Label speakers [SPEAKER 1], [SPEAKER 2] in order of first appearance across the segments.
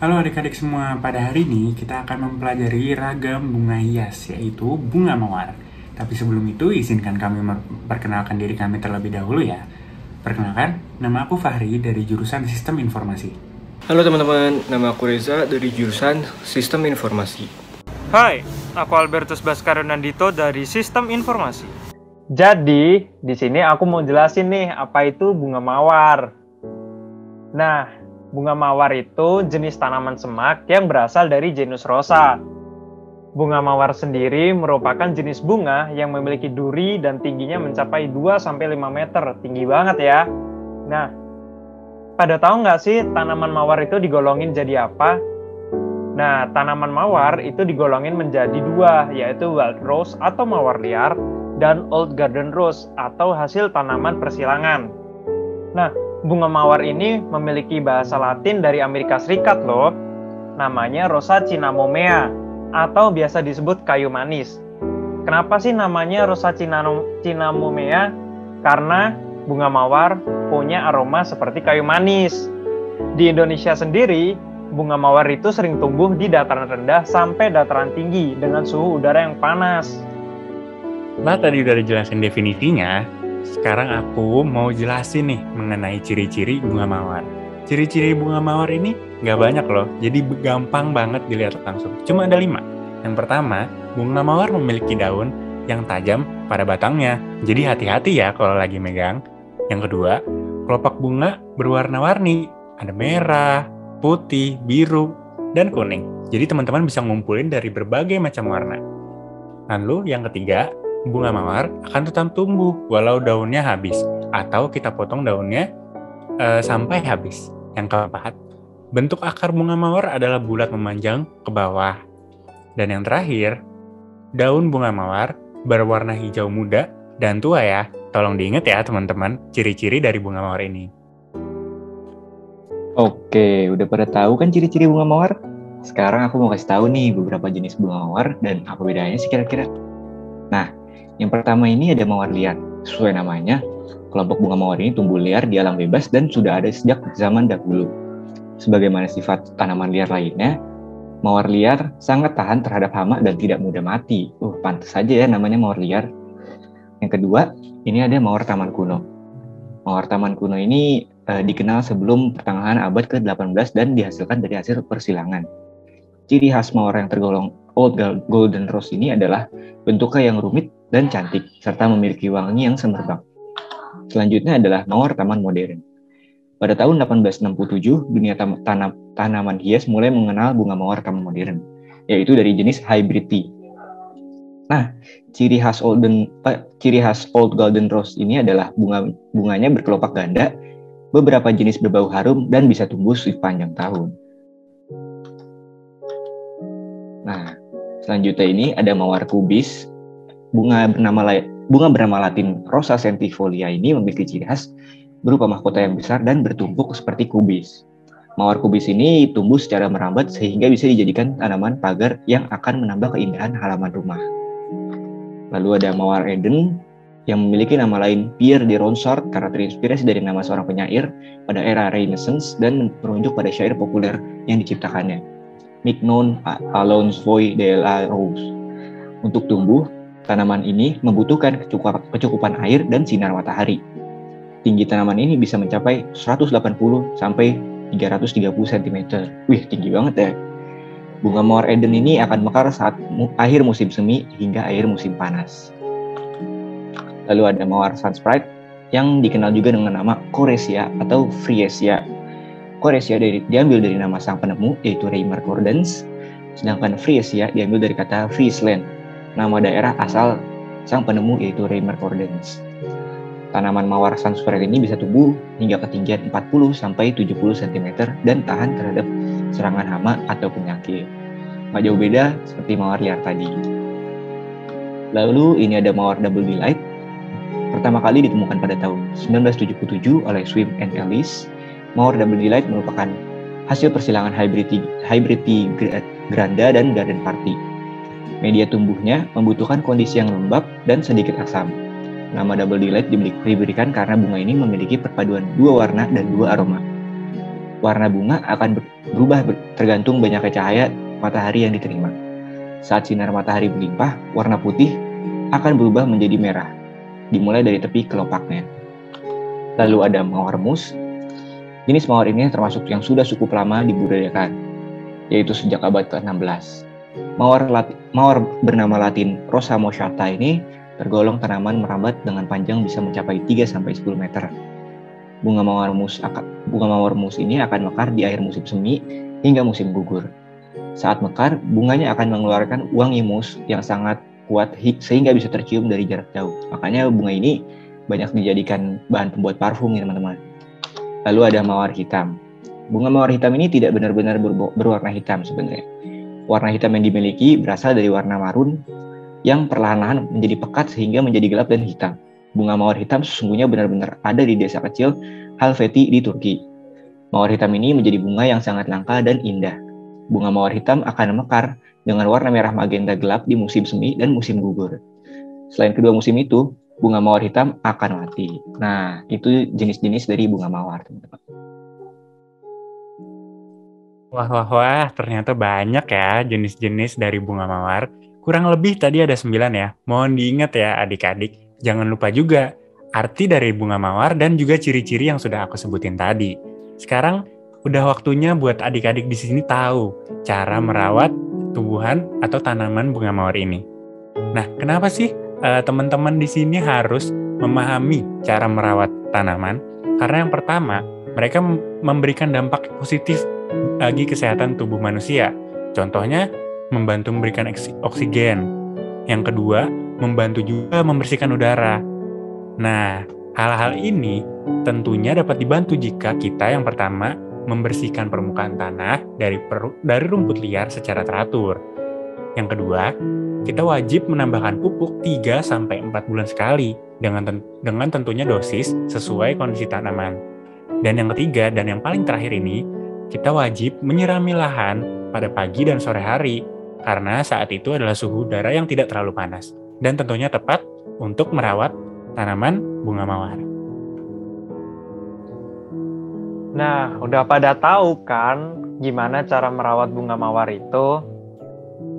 [SPEAKER 1] Halo adik-adik semua, pada hari ini kita akan mempelajari ragam bunga hias, yaitu bunga mawar. Tapi sebelum itu, izinkan kami memperkenalkan diri kami terlebih dahulu ya. Perkenalkan, nama aku Fahri dari jurusan Sistem Informasi.
[SPEAKER 2] Halo teman-teman, nama aku Reza dari jurusan Sistem Informasi.
[SPEAKER 3] Hai, aku Albertus Baskaro Nandito dari Sistem Informasi.
[SPEAKER 4] Jadi, di sini aku mau jelasin nih apa itu bunga mawar. Nah, bunga mawar itu jenis tanaman semak yang berasal dari genus Rosa. Bunga mawar sendiri merupakan jenis bunga yang memiliki duri dan tingginya mencapai 2-5 meter. Tinggi banget ya. Nah, pada tahu nggak sih tanaman mawar itu digolongin jadi apa? Nah, tanaman mawar itu digolongin menjadi dua, yaitu wild rose atau mawar liar, dan old garden rose atau hasil tanaman persilangan. Nah, bunga mawar ini memiliki bahasa Latin dari Amerika Serikat loh. Namanya Rosa cinnamomea atau biasa disebut kayu manis. Kenapa sih namanya Rosa cinnamomea? Karena bunga mawar punya aroma seperti kayu manis. Di Indonesia sendiri, bunga mawar itu sering tumbuh di dataran rendah sampai dataran tinggi dengan suhu udara yang panas.
[SPEAKER 1] Nah, tadi udah dijelasin definisinya. Sekarang aku mau jelasin nih mengenai ciri-ciri bunga mawar. Ciri-ciri bunga mawar ini nggak banyak loh, jadi gampang banget dilihat langsung. Cuma ada 5. Yang pertama, bunga mawar memiliki daun yang tajam pada batangnya. Jadi hati-hati ya kalau lagi megang. Yang kedua, kelopak bunga berwarna-warni. Ada merah, putih, biru, dan kuning. Jadi teman-teman bisa ngumpulin dari berbagai macam warna. Lalu yang ketiga, bunga mawar akan tetap tumbuh walau daunnya habis atau kita potong daunnya sampai habis. Yang keempat, bentuk akar bunga mawar adalah bulat memanjang ke bawah. Dan yang terakhir, daun bunga mawar berwarna hijau muda dan tua ya. Tolong diingat ya teman-teman, ciri-ciri dari bunga mawar ini.
[SPEAKER 5] Oke, udah pada tahu kan ciri-ciri bunga mawar? Sekarang aku mau kasih tahu nih beberapa jenis bunga mawar dan apa bedanya sih kira-kira. Nah, yang pertama ini ada mawar liar. Sesuai namanya, kelompok bunga mawar ini tumbuh liar di alam bebas dan sudah ada sejak zaman dahulu. Sebagaimana sifat tanaman liar lainnya, mawar liar sangat tahan terhadap hama dan tidak mudah mati. Pantas saja ya namanya mawar liar. Yang kedua, ini ada mawar taman kuno. Mawar taman kuno ini dikenal sebelum pertengahan abad ke-18 dan dihasilkan dari hasil persilangan. Ciri khas mawar yang tergolong Old Golden Rose ini adalah bentuknya yang rumit dan cantik, serta memiliki wangi yang semerbak. Selanjutnya adalah mawar taman modern. Pada tahun 1867, dunia tanaman hias mulai mengenal bunga mawar taman modern, yaitu dari jenis hybrid tea. Nah, ciri khas Old Golden Rose ini adalah bunganya berkelopak ganda, beberapa jenis berbau harum, dan bisa tumbuh sepanjang tahun. Nah, selanjutnya ini ada mawar kubis. Bunga bernama Latin Rosa centifolia ini memiliki ciri khas berupa mahkota yang besar dan bertumpuk seperti kubis. Mawar kubis ini tumbuh secara merambat sehingga bisa dijadikan tanaman pagar yang akan menambah keindahan halaman rumah. Lalu ada mawar Eden yang memiliki nama lain Pierre de Ronsard karena terinspirasi dari nama seorang penyair pada era Renaissance dan merujuk pada syair populer yang diciptakannya, Mignon Alon's Voix de la Rose. Untuk tumbuh, tanaman ini membutuhkan kecukupan air dan sinar matahari. Tinggi tanaman ini bisa mencapai 180 sampai 330 cm. Wih, tinggi banget ya. Bunga mawar Eden ini akan mekar saat akhir musim semi hingga akhir musim panas. Lalu ada mawar Sunsprite yang dikenal juga dengan nama Coresia atau Friesia. Coresia diambil dari nama sang penemu yaitu Reimer Cordens, sedangkan Friesia diambil dari kata Friesland, nama daerah asal sang penemu yaitu Reimer Cordens. Tanaman mawar Sunsprite ini bisa tumbuh hingga ketinggian 40 sampai 70 cm dan tahan terhadap serangan hama atau penyakit. Nggak jauh beda seperti mawar liar tadi. Lalu ini ada mawar Double Delight. Pertama kali ditemukan pada tahun 1977 oleh Swim and Ellis. Mawar Double Delight merupakan hasil persilangan hybrid tea granda dan garden party. Media tumbuhnya membutuhkan kondisi yang lembab dan sedikit asam. Nama Double Delight diberikan karena bunga ini memiliki perpaduan 2 warna dan 2 aroma. Warna bunga akan berubah tergantung banyaknya cahaya matahari yang diterima. Saat sinar matahari berlimpah, warna putih akan berubah menjadi merah, dimulai dari tepi kelopaknya. Lalu ada mawar mus. Jenis mawar ini termasuk yang sudah cukup lama dibudidayakan, yaitu sejak abad ke-16. Mawar bernama Latin Rosa moschata ini tergolong tanaman merambat dengan panjang bisa mencapai 3-10 meter. Bunga mawar mus ini akan mekar di akhir musim semi hingga musim gugur. Saat mekar, bunganya akan mengeluarkan wangi mus yang sangat kuat sehingga bisa tercium dari jarak jauh. Makanya bunga ini banyak dijadikan bahan pembuat parfum ya teman-teman. Lalu ada mawar hitam. Bunga mawar hitam ini tidak benar-benar berwarna hitam sebenarnya. Warna hitam yang dimiliki berasal dari warna marun yang perlahan-lahan menjadi pekat sehingga menjadi gelap dan hitam. Bunga mawar hitam sesungguhnya benar-benar ada di desa kecil Halfeti di Turki. Mawar hitam ini menjadi bunga yang sangat langka dan indah. Bunga mawar hitam akan mekar dengan warna merah magenta gelap di musim semi dan musim gugur. Selain kedua musim itu, bunga mawar hitam akan mati. Nah, itu jenis-jenis dari bunga mawar, teman-teman.
[SPEAKER 1] Wah, ternyata banyak ya jenis-jenis dari bunga mawar. Kurang lebih tadi ada 9 ya. Mohon diingat ya adik-adik. Jangan lupa juga arti dari bunga mawar dan juga ciri-ciri yang sudah aku sebutin tadi. Sekarang udah waktunya buat adik-adik di sini tahu cara merawat tumbuhan atau tanaman bunga mawar ini. Nah, kenapa sih teman-teman di sini harus memahami cara merawat tanaman? Karena yang pertama, mereka memberikan dampak positif bagi kesehatan tubuh manusia. Contohnya, membantu memberikan oksigen. Yang kedua, membantu juga membersihkan udara. Nah, hal-hal ini tentunya dapat dibantu jika kita yang pertama membersihkan permukaan tanah dari rumput liar secara teratur. Yang kedua, kita wajib menambahkan pupuk 3-4 bulan sekali dengan tentunya dosis sesuai kondisi tanaman. Dan yang ketiga dan yang paling terakhir ini, kita wajib menyirami lahan pada pagi dan sore hari karena saat itu adalah suhu udara yang tidak terlalu panas dan tentunya tepat untuk merawat tanaman bunga mawar.
[SPEAKER 4] Nah, udah pada tahu kan gimana cara merawat bunga mawar itu?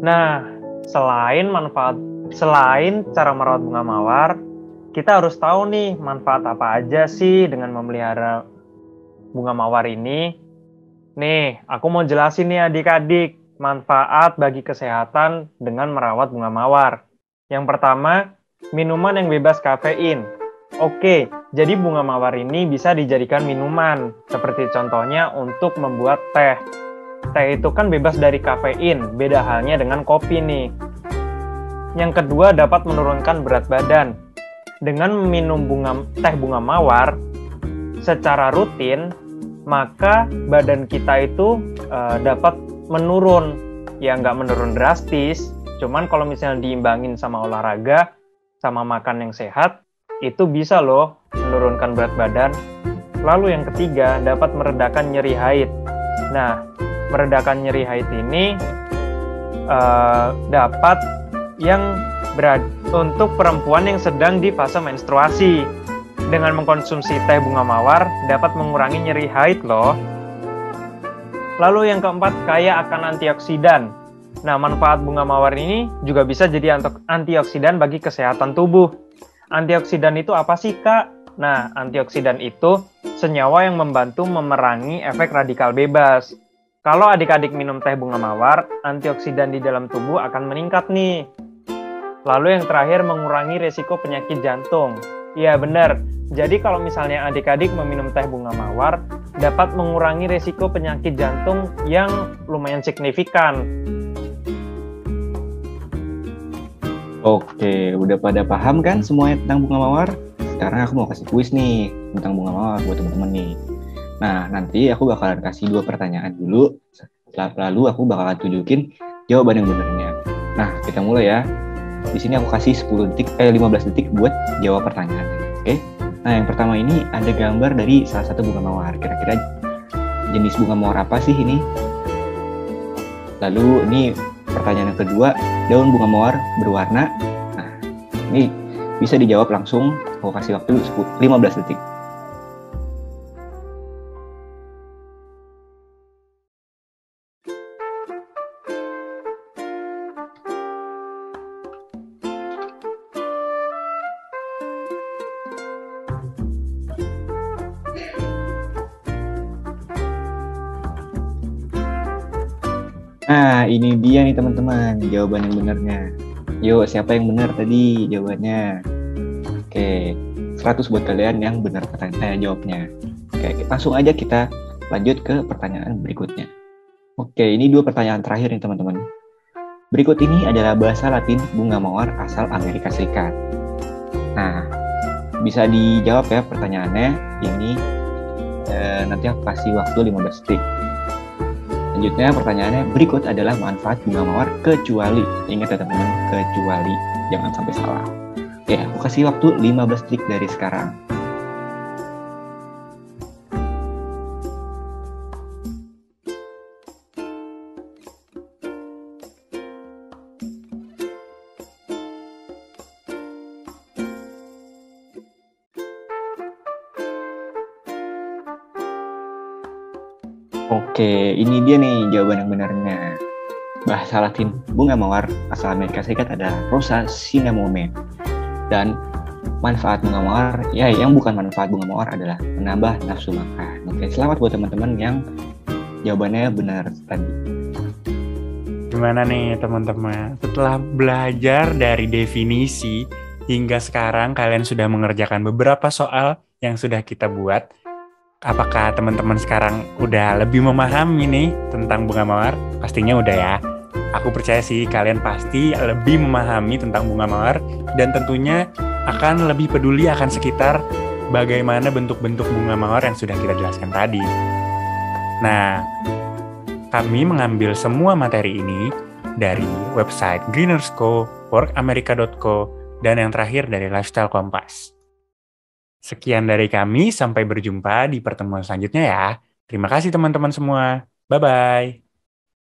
[SPEAKER 4] Nah, selain cara merawat bunga mawar, kita harus tahu nih manfaat apa aja sih dengan memelihara bunga mawar ini. Nih, aku mau jelasin nih adik-adik manfaat bagi kesehatan dengan merawat bunga mawar. Yang pertama, minuman yang bebas kafein. Oke, jadi bunga mawar ini bisa dijadikan minuman, seperti contohnya untuk membuat teh. Teh itu kan bebas dari kafein, beda halnya dengan kopi nih. Yang kedua, dapat menurunkan berat badan. Dengan meminum teh bunga mawar secara rutin, maka badan kita itu dapat menurun. Ya nggak menurun drastis, cuman kalau misalnya diimbangin sama olahraga, sama makan yang sehat, itu bisa loh menurunkan berat badan. Lalu yang ketiga, dapat meredakan nyeri haid. Nah, meredakan nyeri haid ini dapat untuk perempuan yang sedang di fase menstruasi. Dengan mengkonsumsi teh bunga mawar, dapat mengurangi nyeri haid loh. Lalu yang keempat, kaya akan antioksidan. Nah, manfaat bunga mawar ini juga bisa jadi antioksidan bagi kesehatan tubuh. Antioksidan itu apa sih, Kak? Nah, antioksidan itu senyawa yang membantu memerangi efek radikal bebas. Kalau adik-adik minum teh bunga mawar, antioksidan di dalam tubuh akan meningkat nih. Lalu yang terakhir, mengurangi resiko penyakit jantung. Ya, benar. Jadi kalau misalnya adik-adik meminum teh bunga mawar, dapat mengurangi resiko penyakit jantung yang lumayan signifikan.
[SPEAKER 5] Oke, udah pada paham kan semuanya tentang bunga mawar? Sekarang aku mau kasih kuis nih tentang bunga mawar buat teman-teman nih. Nah, nanti aku bakalan kasih 2 pertanyaan dulu, lalu aku bakalan tunjukin jawaban yang benernya. Nah, kita mulai ya. Di sini aku kasih 15 detik buat jawab pertanyaannya. Oke? Nah, yang pertama ini ada gambar dari salah satu bunga mawar. Kira-kira jenis bunga mawar apa sih ini? Lalu ini pertanyaan yang kedua, daun bunga mawar berwarna. Nah, ini bisa dijawab langsung. Aku kasih waktu 15 detik. Nah, ini dia nih teman-teman, jawaban yang benarnya. Yuk, siapa yang benar tadi jawabannya? Oke, 100 buat kalian yang benar jawabnya. Oke, langsung aja kita lanjut ke pertanyaan berikutnya. Oke, ini 2 pertanyaan terakhir nih teman-teman. Berikut ini adalah bahasa Latin bunga mawar asal Amerika Serikat. Nah, bisa dijawab ya pertanyaannya. Ini nanti aku kasih waktu 15 detik. Selanjutnya pertanyaannya, berikut adalah manfaat bunga mawar kecuali. Ingat ya teman-teman, kecuali. Jangan sampai salah. Oke, aku kasih waktu 15 detik dari sekarang. Oke, ini dia nih jawaban yang benarnya. Bahasa Latin bunga mawar asal Amerika Serikat adalah Rosa cinnamomum. Dan manfaat bunga mawar, ya yang bukan manfaat bunga mawar adalah menambah nafsu makan. Oke, selamat buat teman-teman yang jawabannya benar tadi.
[SPEAKER 1] Gimana nih teman-teman? Setelah belajar dari definisi hingga sekarang kalian sudah mengerjakan beberapa soal yang sudah kita buat. Apakah teman-teman sekarang udah lebih memahami nih tentang bunga mawar? Pastinya udah ya. Aku percaya sih kalian pasti lebih memahami tentang bunga mawar dan tentunya akan lebih peduli akan sekitar bagaimana bentuk-bentuk bunga mawar yang sudah kita jelaskan tadi. Nah, kami mengambil semua materi ini dari website Greenersco, workamerica.co, dan yang terakhir dari Lifestyle Kompas. Sekian dari kami, sampai berjumpa di pertemuan selanjutnya ya. Terima kasih teman-teman semua. Bye-bye.